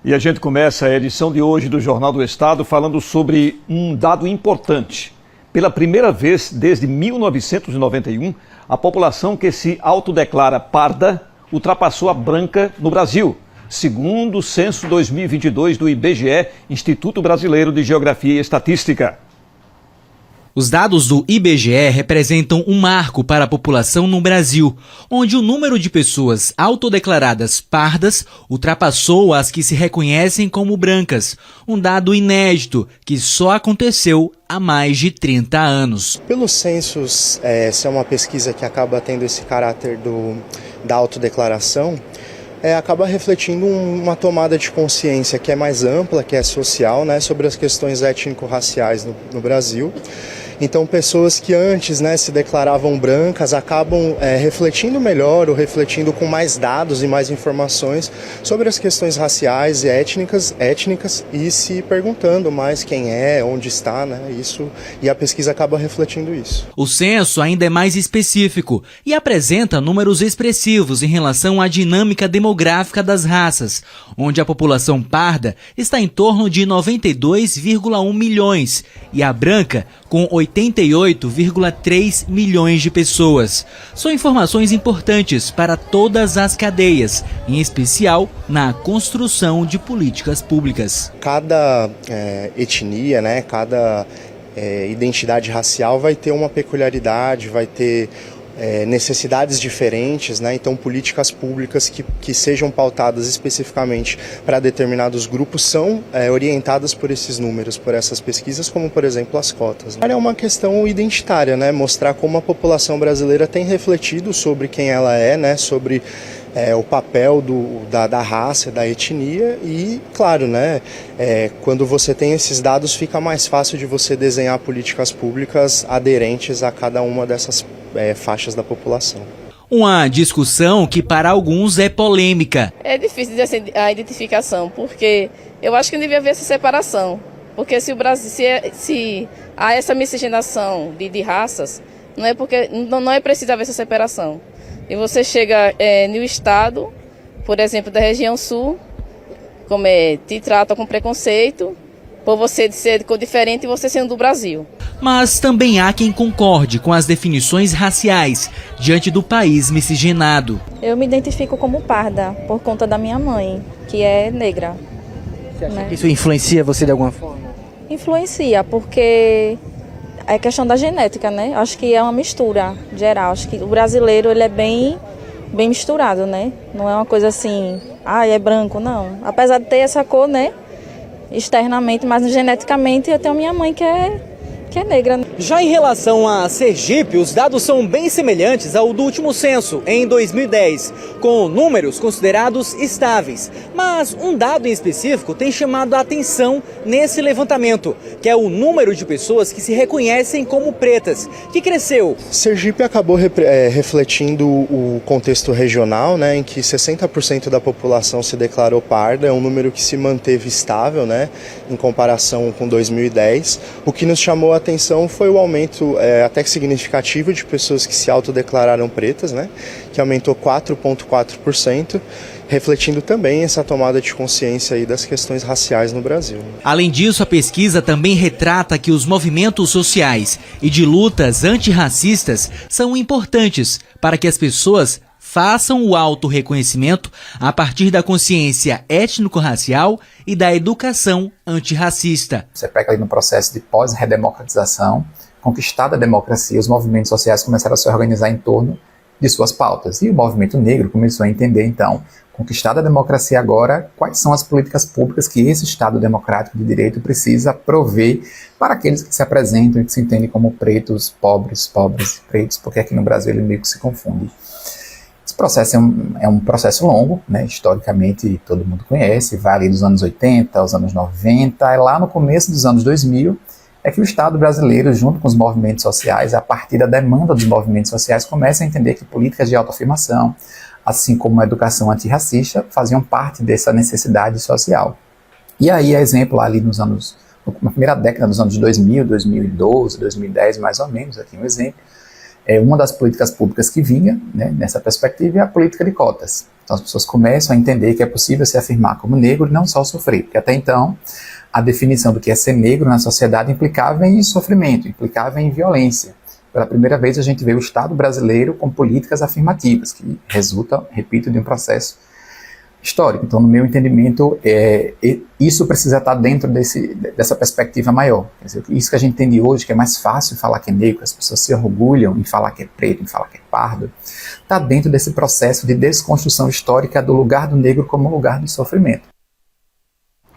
E a gente começa a edição de hoje do Jornal do Estado falando sobre um dado importante. Pela primeira vez desde 1991, a população que se autodeclara parda ultrapassou a branca no Brasil, segundo o censo 2022 do IBGE, Instituto Brasileiro de Geografia e Estatística. Os dados do IBGE representam um marco para a população no Brasil, onde o número de pessoas autodeclaradas pardas ultrapassou as que se reconhecem como brancas, um dado inédito que só aconteceu há mais de 30 anos. Pelos censos, essa é uma pesquisa que acaba tendo esse caráter da autodeclaração, acaba refletindo uma tomada de consciência que é mais ampla, que é social, né, sobre as questões étnico-raciais no Brasil. Então, pessoas que antes, se declaravam brancas acabam refletindo melhor ou refletindo com mais dados e mais informações sobre as questões raciais e étnicas e se perguntando mais quem é, onde está, e a pesquisa acaba refletindo isso. O censo ainda é mais específico e apresenta números expressivos em relação à dinâmica demográfica das raças, onde a população parda está em torno de 92,1 milhões e a branca com 88,3 milhões de pessoas. São informações importantes para todas as cadeias, em especial na construção de políticas públicas. Cada etnia, cada identidade racial vai ter uma peculiaridade, vai ter necessidades diferentes, então políticas públicas que sejam pautadas especificamente para determinados grupos são orientadas por esses números, por essas pesquisas, como por exemplo as cotas. É uma questão identitária, mostrar como a população brasileira tem refletido sobre quem ela é, sobre o papel da raça, da etnia e, claro, quando você tem esses dados fica mais fácil de você desenhar políticas públicas aderentes a cada uma dessas faixas da população. Uma discussão que para alguns é polêmica. É difícil a identificação, porque eu acho que não devia haver essa separação. Porque se o Brasil, se há essa miscigenação de raças, não é preciso haver essa separação. E você chega no estado, por exemplo, da região sul, te trata com preconceito, por você ser diferente e você sendo do Brasil. Mas também há quem concorde com as definições raciais diante do país miscigenado. Eu me identifico como parda por conta da minha mãe, que é negra. Você acha que isso influencia você de alguma forma? Influencia, porque é questão da genética, Acho que é uma mistura geral. Acho que o brasileiro ele é bem misturado, Não é uma coisa assim, é branco, não. Apesar de ter essa cor, externamente, mas geneticamente eu tenho minha mãe que é negra. Já em relação a Sergipe, os dados são bem semelhantes ao do último censo, em 2010, com números considerados estáveis. Mas um dado em específico tem chamado a atenção nesse levantamento, que é o número de pessoas que se reconhecem como pretas, que cresceu. Sergipe acabou refletindo o contexto regional, em que 60% da população se declarou parda, é um número que se manteve estável, em comparação com 2010. O que nos chamou a atenção foi o aumento até que significativo de pessoas que se autodeclararam pretas, que aumentou 4,4%, refletindo também essa tomada de consciência aí das questões raciais no Brasil. Além disso, a pesquisa também retrata que os movimentos sociais e de lutas antirracistas são importantes para que as pessoas façam o autorreconhecimento a partir da consciência étnico-racial e da educação antirracista. Você pega ali no processo de pós-redemocratização, conquistada a democracia, os movimentos sociais começaram a se organizar em torno de suas pautas. E o movimento negro começou a entender, então, conquistada a democracia agora, quais são as políticas públicas que esse Estado democrático de direito precisa prover para aqueles que se apresentam e que se entendem como pretos, pobres e pretos, porque aqui no Brasil ele meio que se confunde. Esse processo é um processo longo, historicamente todo mundo conhece, vai ali dos anos 80 aos anos 90, e lá no começo dos anos 2000 é que o Estado brasileiro, junto com os movimentos sociais, a partir da demanda dos movimentos sociais, começa a entender que políticas de autoafirmação, assim como a educação antirracista, faziam parte dessa necessidade social. E aí, exemplo, ali na primeira década dos anos 2000, 2012, 2010, mais ou menos, aqui um exemplo, uma das políticas públicas que vinha nessa perspectiva é a política de cotas. Então as pessoas começam a entender que é possível se afirmar como negro e não só sofrer, porque até então a definição do que é ser negro na sociedade implicava em sofrimento, implicava em violência. Pela primeira vez a gente vê o Estado brasileiro com políticas afirmativas, que resultam, repito, de um processo histórico. Então, no meu entendimento, isso precisa estar dentro dessa perspectiva maior. Quer dizer, isso que a gente entende hoje, que é mais fácil falar que é negro, as pessoas se orgulham em falar que é preto, em falar que é pardo, está dentro desse processo de desconstrução histórica do lugar do negro como lugar de sofrimento.